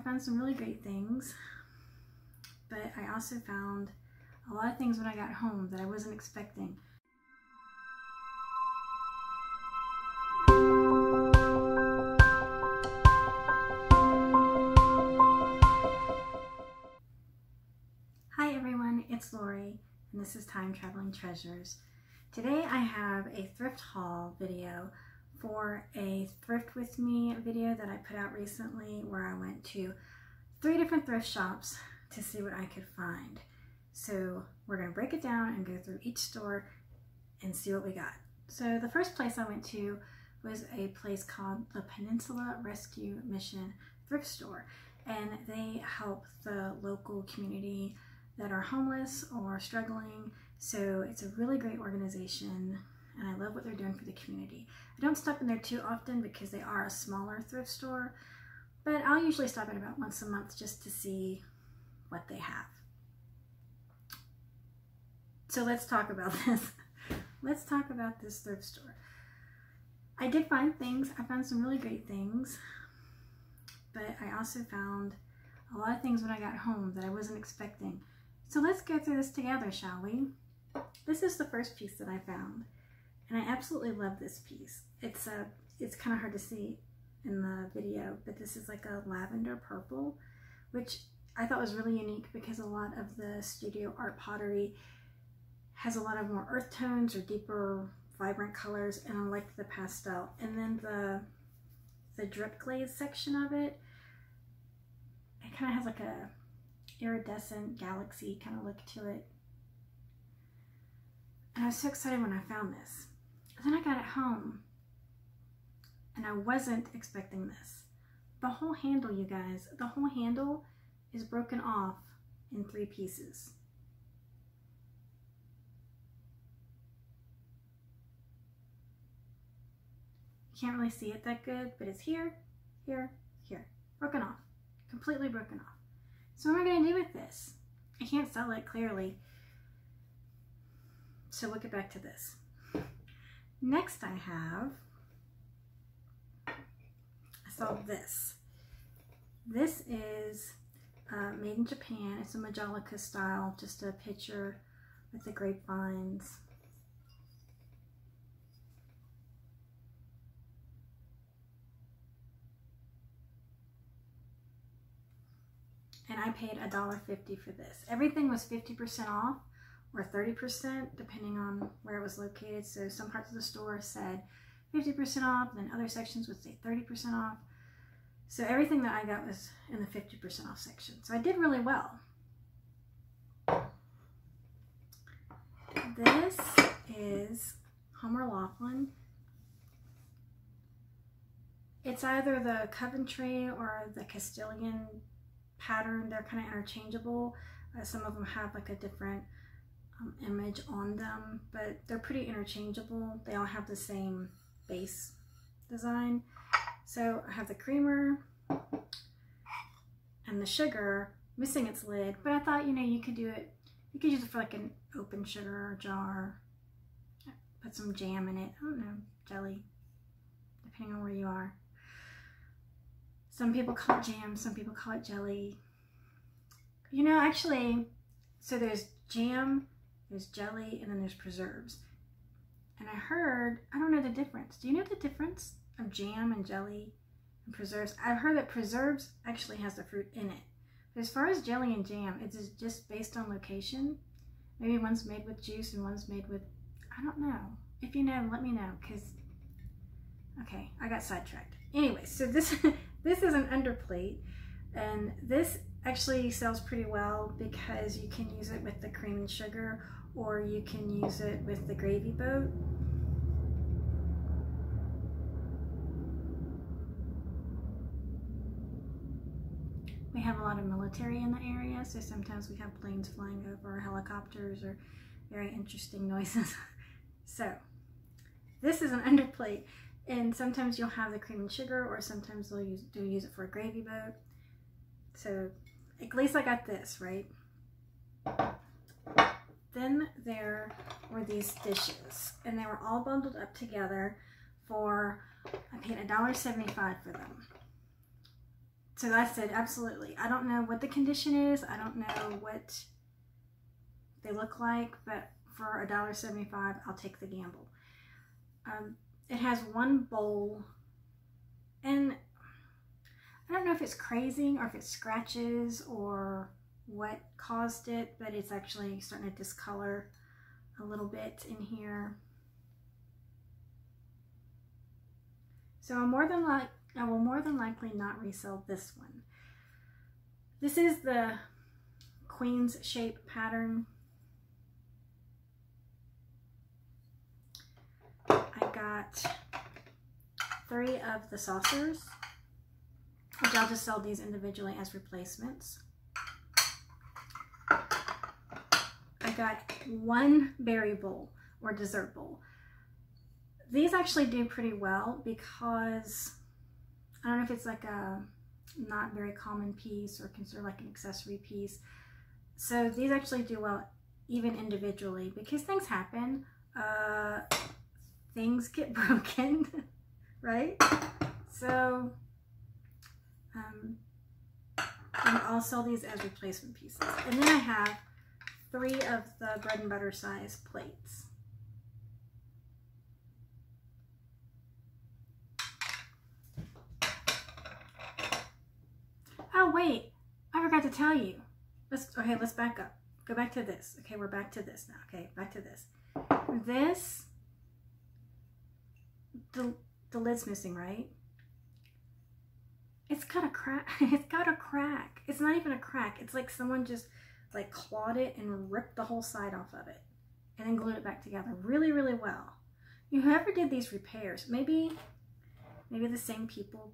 found some really great things, but I also found a lot of things when I got home that I wasn't expecting. Hi everyone, it's Lori, and this is Time Traveling Treasures. Today I have a thrift haul video for a Thrift With Me video that I put out recently, where I went to 3 different thrift shops to see what I could find. So we're going to break it down and go through each store and see what we got. So the first place I went to was a place called the Peninsula Rescue Mission Thrift Store, and they help the local community that are homeless or struggling. So it's a really great organization, and I love what they're doing for the community. I don't stop in there too often because they are a smaller thrift store, but I'll usually stop in about once a month just to see what they have. So let's talk about this. Let's talk about this thrift store. I did find things. I found some really great things, but I also found a lot of things when I got home that I wasn't expecting. So let's go through this together, shall we? This is the first piece that I found, and I absolutely love this piece. It's kind of hard to see in the video, but this is like a lavender purple, which I thought was really unique because a lot of the studio art pottery has a lot of more earth tones or deeper, vibrant colors, and I liked the pastel. And then the drip glaze section of it, it kind of has like a iridescent galaxy kind of look to it. And I was so excited when I found this. And then I got it home, and I wasn't expecting this. The whole handle, you guys, the whole handle is broken off in 3 pieces. You can't really see it that good, but it's here, here, here. Broken off. Completely broken off. So what am I going to do with this? I can't sell it, clearly. So we'll get back to this. Next I saw this. This is made in Japan. It's a Majolica style, just a picture with the grapevines. And I paid $1.50 for this. Everything was 50% off or 30% depending on where it was located. So some parts of the store said 50% off, then other sections would say 30% off. So everything that I got was in the 50% off section. So I did really well. This is Homer Laughlin. It's either the Coventry or the Castilian pattern. They're kind of interchangeable. Some of them have like a different image on them, but they're pretty interchangeable. They all have the same base design. So I have the creamer and the sugar missing its lid, but I thought, you know, you could use it for like an open sugar jar, put some jam in it, I don't know, jelly, depending on where you are. Some people call it jam, some people call it jelly. You know, actually, so there's jam, there's jelly, and then there's preserves. And I don't know the difference. Do you know the difference of jam and jelly and preserves? I've heard that preserves actually has the fruit in it. But as far as jelly and jam, it's just based on location. Maybe one's made with juice and one's made with, I don't know. If you know, let me know, because, okay, I got sidetracked. Anyway, so this is an underplate, and this actually sells pretty well because you can use it with the cream and sugar, or you can use it with the gravy boat. We have a lot of military in the area, so sometimes we have planes flying over, or helicopters, or very interesting noises. So this is an underplate, and sometimes you'll have the cream and sugar, or sometimes they'll use it for a gravy boat. So at least I got this, right? Then there were these dishes, and they were all bundled up together for, I paid $1.75 for them. So I said, absolutely. I don't know what the condition is. I don't know what they look like, but for $1.75, I'll take the gamble. It has one bowl, and I don't know if it's crazing or if it's scratches or what caused it, but it's actually starting to discolor a little bit in here. So I will more than likely not resell this one. This is the Queen's shape pattern. I got 3 of the saucers, which I'll just sell these individually as replacements. I got 1 berry bowl or dessert bowl. These actually do pretty well because I don't know if it's like a not very common piece or considered like an accessory piece. So these actually do well even individually because things happen. Things get broken, right? So and I'll sell these as replacement pieces. And then I have 3 of the bread and butter size plates. Oh wait, I forgot to tell you. Let's back up. Go back to this. Okay, we're back to this now. Okay, back to this. This, the lid's missing, right? It's got a crack. It's got a crack. It's not even a crack. It's like someone just like clawed it and ripped the whole side off of it and then glued it back together really, really well. Whoever did these repairs, maybe the same people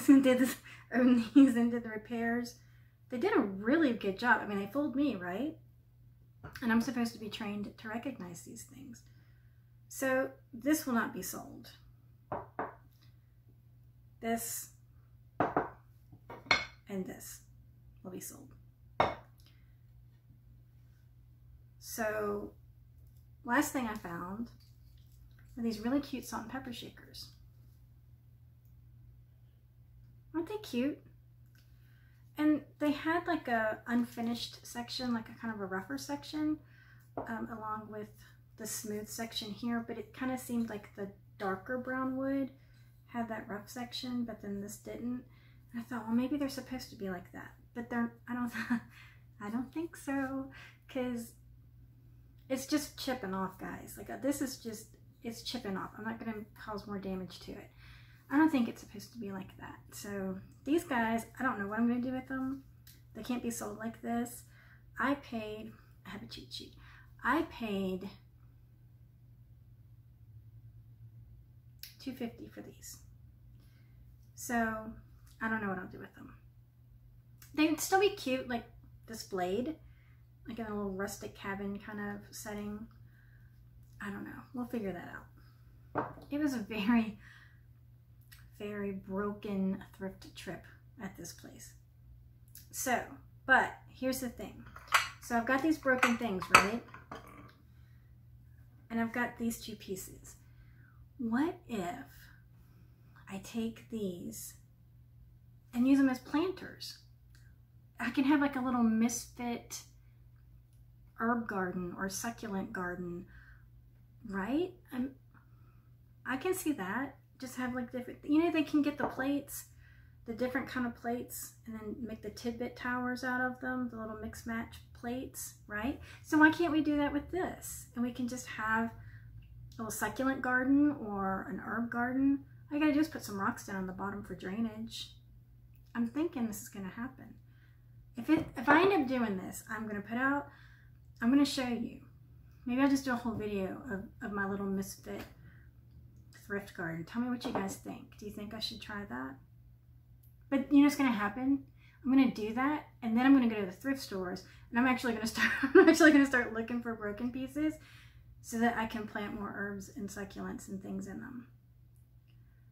did this, owned these and did the repairs. They did a really good job. I mean, they fooled me, right? And I'm supposed to be trained to recognize these things. So this will not be sold. This and this will be sold. So last thing I found are these really cute salt and pepper shakers. Aren't they cute? And they had like a unfinished section, like a kind of a rougher section, along with the smooth section here, but it kind of seemed like the darker brown wood had that rough section, but then this didn't. And I thought, well, maybe they're supposed to be like that, but I don't think so, because it's just chipping off, guys. Like this is just, it's chipping off. I'm not going to cause more damage to it. I don't think it's supposed to be like that. So these guys, I don't know what I'm going to do with them. They can't be sold like this. I have a cheat sheet. I paid $2.50 for these. So I don't know what I'll do with them. They'd still be cute, like displayed, like in a little rustic cabin kind of setting. I don't know. We'll figure that out. It was a very, very broken thrift trip at this place. So, but here's the thing. So I've got these broken things, right? And I've got these 2 pieces. What if I take these and use them as planters? I can have like a little misfit herb garden or succulent garden, right? I can see that. Just have like different, you know, they can get the plates, the different kind of plates, and then make the tidbit towers out of them, the little mix match plates, right? So why can't we do that with this? And we can just have a little succulent garden or an herb garden. All you gotta do is put some rocks down on the bottom for drainage. I'm thinking this is gonna happen. If I end up doing this, I'm gonna show you. Maybe I'll just do a whole video of my little misfit thrift garden. Tell me what you guys think. Do you think I should try that? But you know what's gonna happen? I'm gonna do that, and then I'm gonna go to the thrift stores, and I'm actually gonna start looking for broken pieces so that I can plant more herbs and succulents and things in them.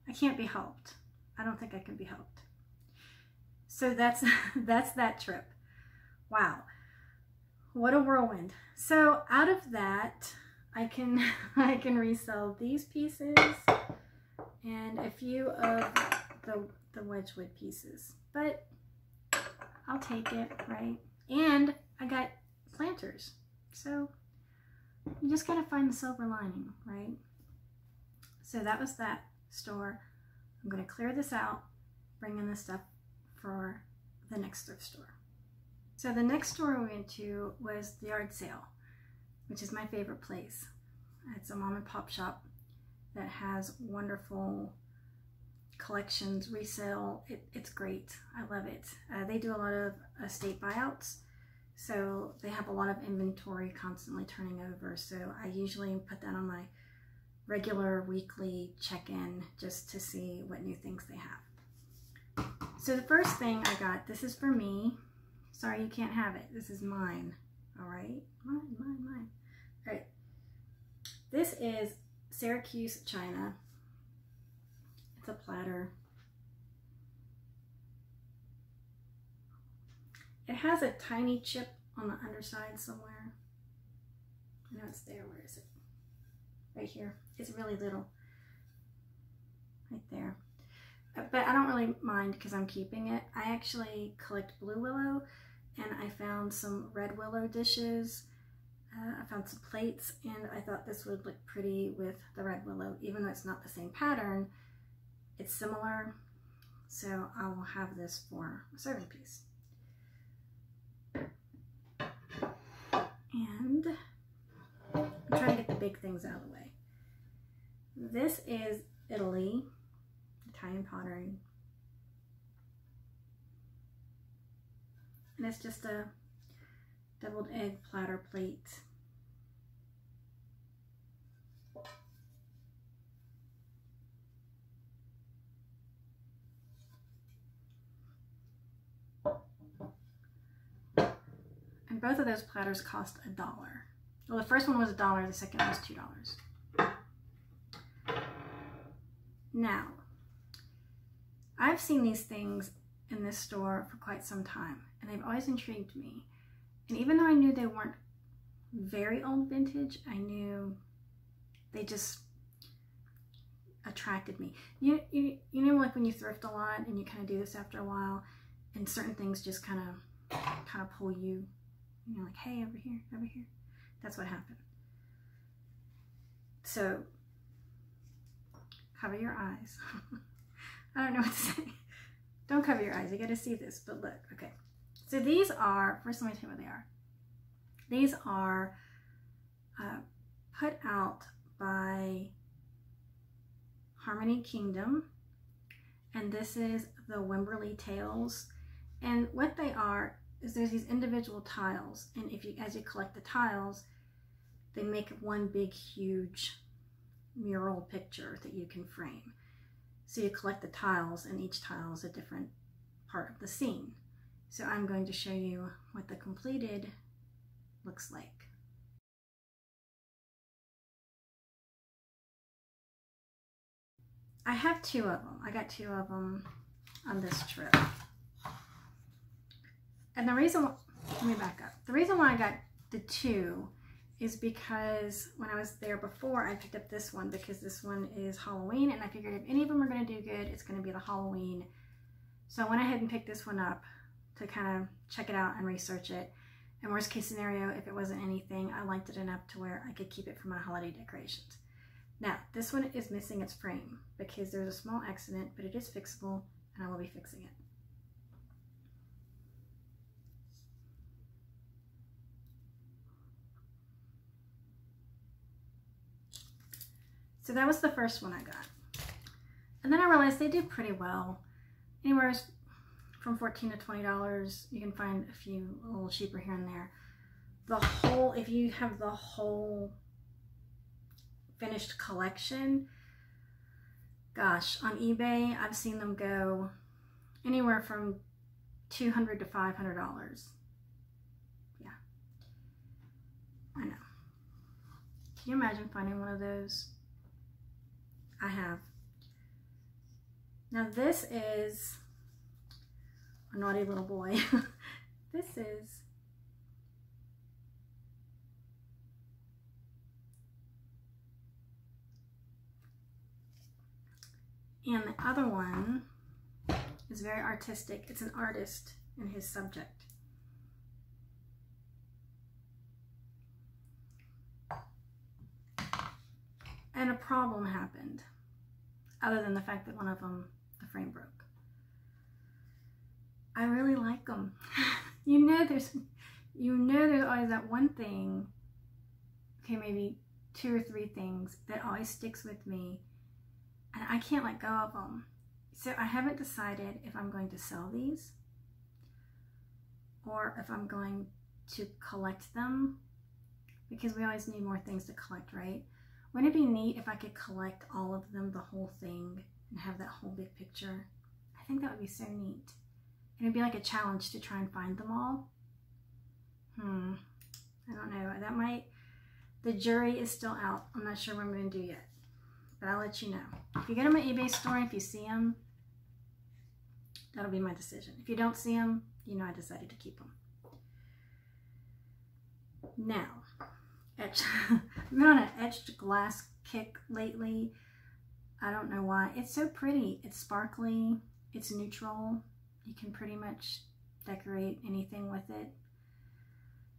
I can't be helped. I don't think I can be helped. So that's that trip. Wow, what a whirlwind. So out of that, I can resell these pieces and a few of the Wedgwood pieces. But I'll take it, right? And I got planters. So you just gotta find the silver lining, right? So that was that store. I'm gonna clear this out, bring in the stuff for the next thrift store. So the next store we went to was the yard sale, which is my favorite place. It's a mom and pop shop that has wonderful collections, resale. It's great. I love it. They do a lot of estate buyouts, so they have a lot of inventory constantly turning over. So I usually put that on my regular weekly check-in just to see what new things they have. So the first thing I got, this is for me. Sorry you can't have it. This is mine. All right? Mine. All right. This is Syracuse china. It's a platter. It has a tiny chip on the underside somewhere. I know it's there. Where is it? Right here. It's really little. Right there. But I don't really mind because I'm keeping it. I actually collect blue willow, and I found some red willow dishes. I found some plates, and I thought this would look pretty with the red willow. Even though it's not the same pattern, it's similar. So I will have this for a serving piece. And I'm trying to get the big things out of the way. This is Italy, Italian pottery. And it's just a deviled egg platter plate. And both of those platters cost $1. Well, the first one was $1, the second one was $2. Now, I've seen these things in this store for quite some time, and they've always intrigued me. And even though I knew they weren't very old vintage, I knew they just attracted me. You know, like when you thrift a lot and you kind of do this after a while, and certain things just kind of pull you. You're like, hey, over here, over here. That's what happened. So, cover your eyes. I don't know what to say. Don't cover your eyes. You got to see this, but look. Okay. So these are, first let me tell you what they are. These are put out by Harmony Kingdom, and this is the Wimberley Tales. And what they are is there's these individual tiles, and as you collect the tiles, they make one big huge mural picture that you can frame. So you collect the tiles, and each tile is a different part of the scene. So I'm going to show you what the completed looks like. I have two of them. I got two of them on this trip. And the reason, let me back up. The reason why I got the two is because when I was there before, I picked up this one because this one is Halloween, and I figured if any of them are going to do good, it's going to be the Halloween. So I went ahead and picked this one up to kind of check it out and research it. And worst case scenario, if it wasn't anything, I liked it enough to where I could keep it for my holiday decorations. Now, this one is missing its frame because there's a small accident, but it is fixable, and I will be fixing it. So that was the first one I got. And then I realized they do pretty well. Anywhere from $14 to $20. You can find a few a little cheaper here and there. The whole, if you have the whole finished collection, gosh, on eBay, I've seen them go anywhere from $200 to $500. Yeah, I know. Can you imagine finding one of those? I have. Now this is a naughty little boy. This is and the other one is very artistic. It's an artist and his subject. And a problem happened, other than the fact that one of them, the frame broke. I really like them. You know there's always that one thing, okay, maybe 2 or 3 things that always sticks with me, and I can't let go of them. So I haven't decided if I'm going to sell these or if I'm going to collect them, because we always need more things to collect, right? Wouldn't it be neat if I could collect all of them, the whole thing, and have that whole big picture? I think that would be so neat. And it'd be like a challenge to try and find them all. I don't know. That might, the jury is still out. I'm not sure what I'm going to do yet, but I'll let you know. If you get them at eBay store, and if you see them, that'll be my decision. If you don't see them, you know I decided to keep them. Now, I've been on an etched glass kick lately. I don't know why. It's so pretty. It's sparkly. It's neutral. You can pretty much decorate anything with it.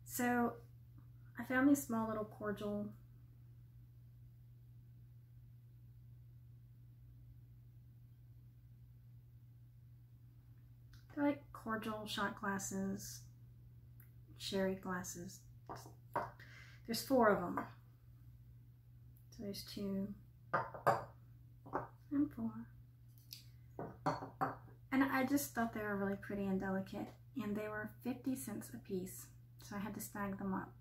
So I found these small little cordial they're like cordial shot glasses, sherry glasses. There's 4 of them. So there's 2 and 4. And I just thought they were really pretty and delicate. And they were 50 cents a piece. So I had to stag them up.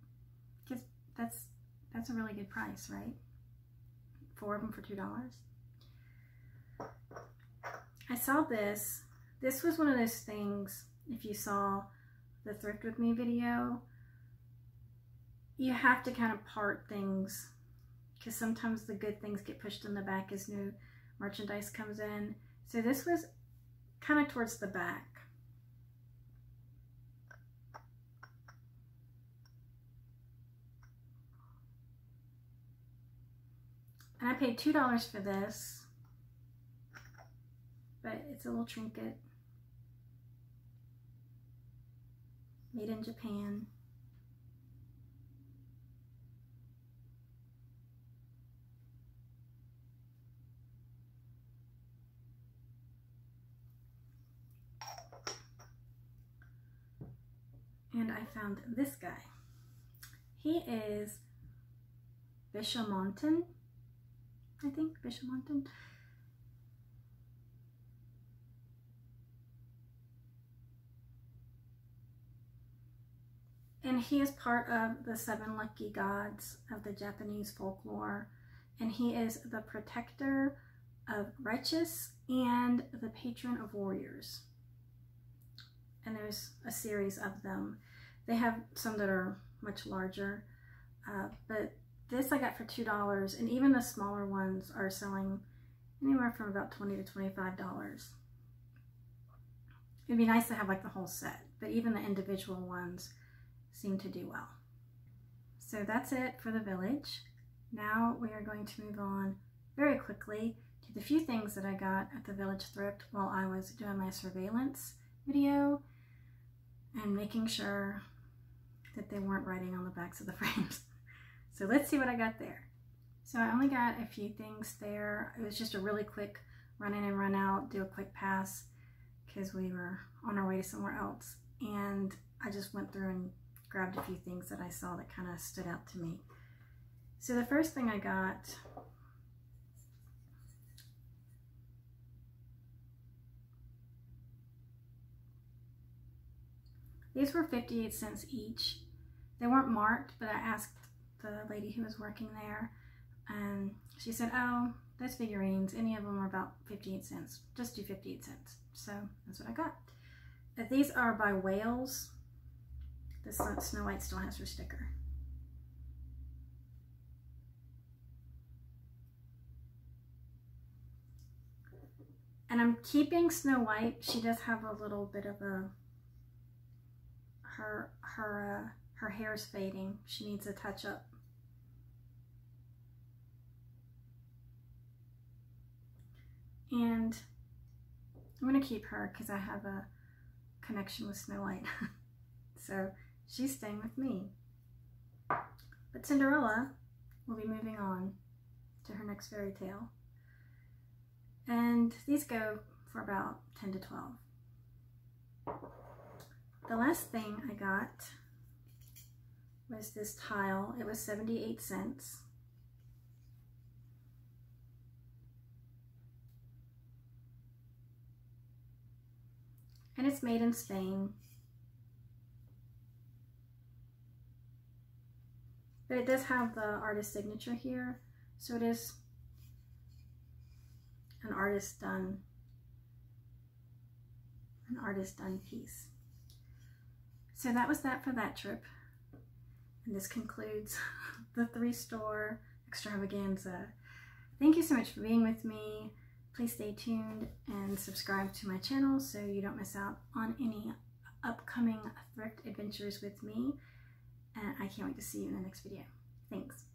Because that's a really good price, right? 4 of them for $2. I saw this. This was one of those things, if you saw the Thrift With Me video, you have to kind of part things, because sometimes the good things get pushed in the back as new merchandise comes in. So this was kind of towards the back. And I paid $2 for this, but it's a little trinket made in Japan. And I found this guy. He is Bishamonten, I think, Bishamonten. And he is part of the 7 lucky gods of the Japanese folklore. And he is the protector of righteous and the patron of warriors. And there's a series of them. They have some that are much larger, but this I got for $2, and even the smaller ones are selling anywhere from about $20 to $25. It'd be nice to have like the whole set, but even the individual ones seem to do well. So that's it for the village. Now we are going to move on very quickly to the few things that I got at the village thrift while I was doing my surveillance video and making sure that they weren't writing on the backs of the frames. So let's see what I got there. So I only got a few things there. It was just a really quick run in and run out, do a quick pass because we were on our way to somewhere else. And I just went through and grabbed a few things that I saw that kind of stood out to me. So the first thing I got these were 58 cents each. They weren't marked, but I asked the lady who was working there, and she said, oh, those figurines, any of them are about 58 cents. Just do 58 cents. So that's what I got. But these are by Wales. This Snow White still has her sticker. And I'm keeping Snow White. She does have a little bit of a, her hair's fading. She needs a touch up. And I'm gonna keep her because I have a connection with Snow White. So she's staying with me. But Cinderella will be moving on to her next fairy tale. And these go for about 10 to 12. The last thing I got was this tile. It was 78 cents. And it's made in Spain. But it does have the artist signature here. So it is an artist done piece. So that was that for that trip. And this concludes the 3-store extravaganza. Thank you so much for being with me. Please stay tuned and subscribe to my channel so you don't miss out on any upcoming thrift adventures with me. And I can't wait to see you in the next video. Thanks.